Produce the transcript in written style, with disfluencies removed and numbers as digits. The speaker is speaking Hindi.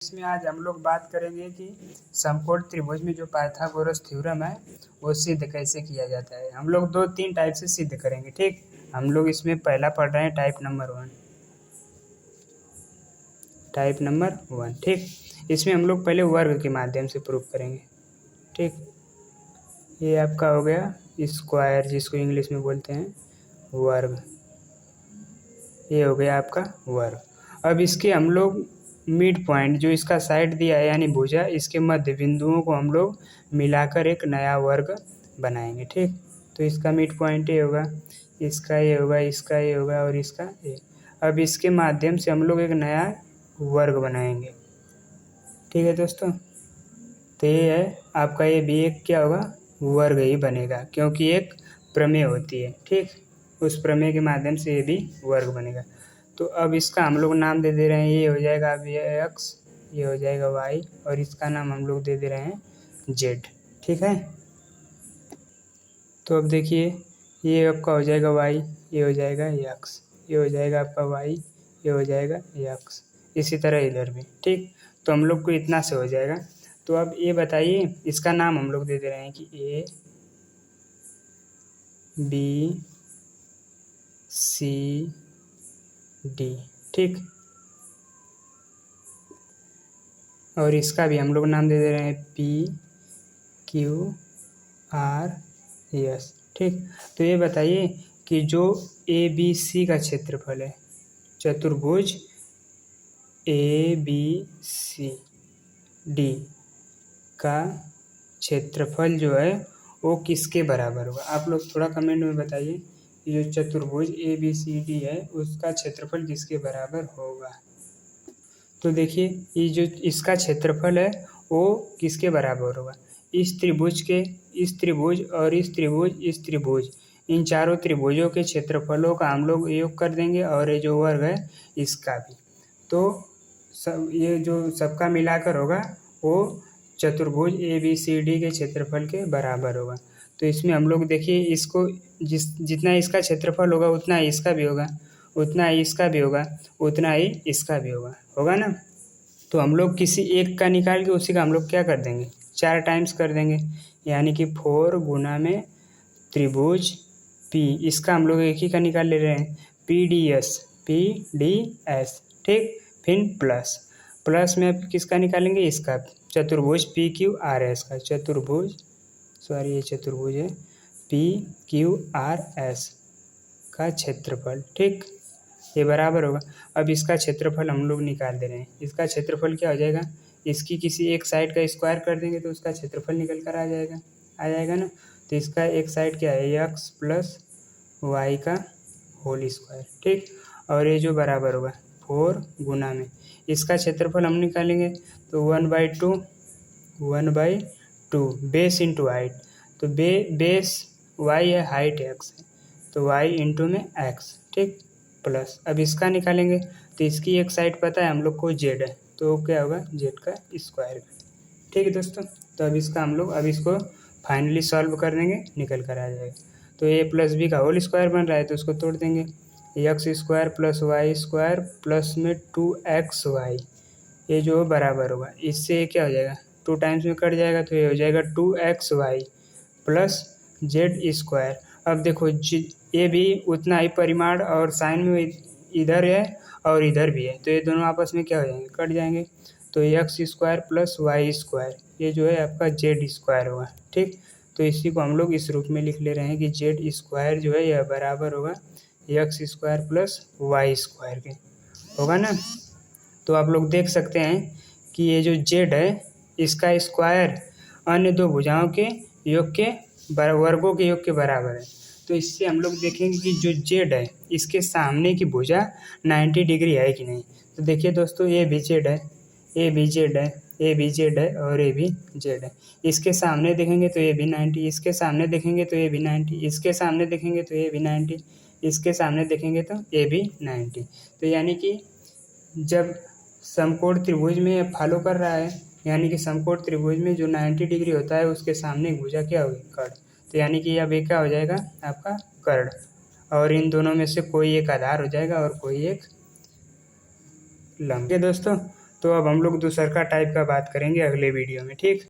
इसमें आज हम लोग बात करेंगे कि समकोण त्रिभुज में जो पाइथागोरस थ्योरम है वो सिद्ध कैसे किया जाता है। हम लोग 2-3 टाइप से सिद्ध करेंगे। ठीक, हम लोग इसमें पहला पढ़ रहे हैं टाइप नंबर वन। ठीक, इसमें हम लोग पहले वर्ग के माध्यम से प्रूव करेंगे। ठीक, ये आपका हो गया स्क्वायर, जिसको इंग्लिश में बोलते हैं वर्ग। ये हो गया आपका वर्ग। अब इसके हम लोग मिड पॉइंट, जो इसका साइड दिया है यानी भुजा, इसके मध्य बिंदुओं को हम लोग मिलाकर एक नया वर्ग बनाएंगे। ठीक, तो इसका मिड पॉइंट ये होगा, इसका ये होगा, इसका ये होगा और इसका ये। अब इसके माध्यम से हम लोग एक नया वर्ग बनाएंगे। ठीक है दोस्तों, तो ये है आपका, ये भी एक क्या होगा, वर्ग ही बनेगा, क्योंकि एक प्रमेय होती है। ठीक, उस प्रमेय के माध्यम से ये भी वर्ग बनेगा। तो अब इसका हम लोग नाम दे रहे हैं, ये हो जाएगा अब ये x, ये हो जाएगा y, और इसका नाम हम लोग दे रहे हैं z। ठीक है, तो अब देखिए, ये आपका हो जाएगा y, ये हो जाएगा x, ये हो जाएगा आपका y, ये हो जाएगा x, इसी तरह इधर भी। ठीक, तो हम लोग को इतना से हो जाएगा। तो अब ये बताइए, इसका नाम हम लोग दे रहे हैं कि a b c d। ठीक, और इसका भी हम लोग नाम दे रहे हैं p q r s। ठीक, तो ये बताइए कि जो ए बी सी का क्षेत्रफल है, चतुर्भुज ए बी सी डी का क्षेत्रफल जो है वो किसके बराबर होगा। आप लोग थोड़ा कमेंट में बताइए, जो चतुर्भुज ए बी सी डी है उसका क्षेत्रफल किसके बराबर होगा। तो देखिए, ये जो इसका क्षेत्रफल है वो किसके बराबर होगा, इस त्रिभुज के, इस त्रिभुज और इस त्रिभुज, इस त्रिभुज, इन चारों त्रिभुजों के क्षेत्रफलों का हम लोग योग कर देंगे, और ये जो वर्ग है इसका भी। तो सब ये जो सबका मिलाकर होगा वो चतुर्भुज ए बी सी डी के क्षेत्रफल के बराबर होगा। तो इसमें हम लोग देखिए, इसको जितना इसका क्षेत्रफल होगा उतना ही इसका भी होगा, उतना ही इसका भी होगा, उतना ही इसका भी होगा ना। तो हम लोग किसी एक का निकाल के उसी का हम लोग क्या कर देंगे, 4 टाइम्स कर देंगे, यानी कि 4 गुना में त्रिभुज P, इसका हम लोग एक ही का निकाल ले रहे हैं, PDS। ठीक, फिर प्लस में अब किसका निकालेंगे, इसका, चतुर्भुज PQRS का, ये चतुर्भुज है PQRS का क्षेत्रफल। ठीक, ये बराबर होगा। अब इसका क्षेत्रफल हम लोग निकाल दे रहे हैं। इसका क्षेत्रफल क्या हो जाएगा, इसकी किसी एक साइड का स्क्वायर कर देंगे तो उसका क्षेत्रफल निकल कर आ जाएगा ना। तो इसका एक साइड क्या है, x प्लस वाई का होल स्क्वायर। ठीक, और ये जो बराबर होगा 4 गुना में इसका क्षेत्रफल हम निकालेंगे, तो 1/2 बेस इंटू हाइट। तो बेस y है, हाइट x है, तो y इंटू में x। ठीक, प्लस अब इसका निकालेंगे, तो इसकी एक साइड पता है हम लोग को z है, तो क्या होगा, z का स्क्वायर। ठीक है दोस्तों, तो अब इसका हम लोग, अब इसको फाइनली सॉल्व कर देंगे, निकल कर आ जाएगा। तो ए प्लस बी का होल स्क्वायर बन रहा है, तो उसको तोड़ देंगे, X square plus Y square plus में 2xy, ये जो बराबर होगा, इससे क्या हो जाएगा, 2 टाइम्स में कट जाएगा, तो ये हो जाएगा 2xy प्लस जेड स्क्वायर। अब देखो ये भी उतना ही परिमाण और साइन में इधर है और इधर भी है, तो ये दोनों आपस में क्या हो जाएंगे, कट जाएंगे। तो X square plus Y square, ये जो है आपका जेड स्क्वायर होगा। ठीक, तो इसी को हम लोग इस रूप में लिख ले रहे हैं कि जेड स्क्वायर जो है यह बराबर होगा X square plus Y square के, होगा ना। तो आप लोग देख सकते हैं कि ये जो जेड है इसका स्क्वायर अन्य दो भुजाओं के योग के वर्गों के योग के बराबर है। तो इससे हम लोग देखेंगे कि जो जेड है इसके सामने की भुजा 90 डिग्री है कि नहीं। तो देखिए दोस्तों, ये भी जेड है, ये भी जेड है, ये भी जेड है और ये भी जेड है। इसके सामने देखेंगे तो ये भी 90, इसके सामने देखेंगे तो ये भी 90, इसके सामने देखेंगे तो ये भी 90, इसके सामने देखेंगे तो ये भी 90। तो यानी कि जब समकोण त्रिभुज में ये फॉलो कर रहा है, यानी कि समकोण त्रिभुज में जो 90 डिग्री होता है उसके सामने एक भुजा क्या होगी, कर्ण। तो यानी कि अब ये क्या हो जाएगा, आपका कर्ण, और इन दोनों में से कोई एक आधार हो जाएगा और कोई एक लंब। दोस्तों, तो अब हम लोग दूसरका टाइप का बात करेंगे अगले वीडियो में, ठीक।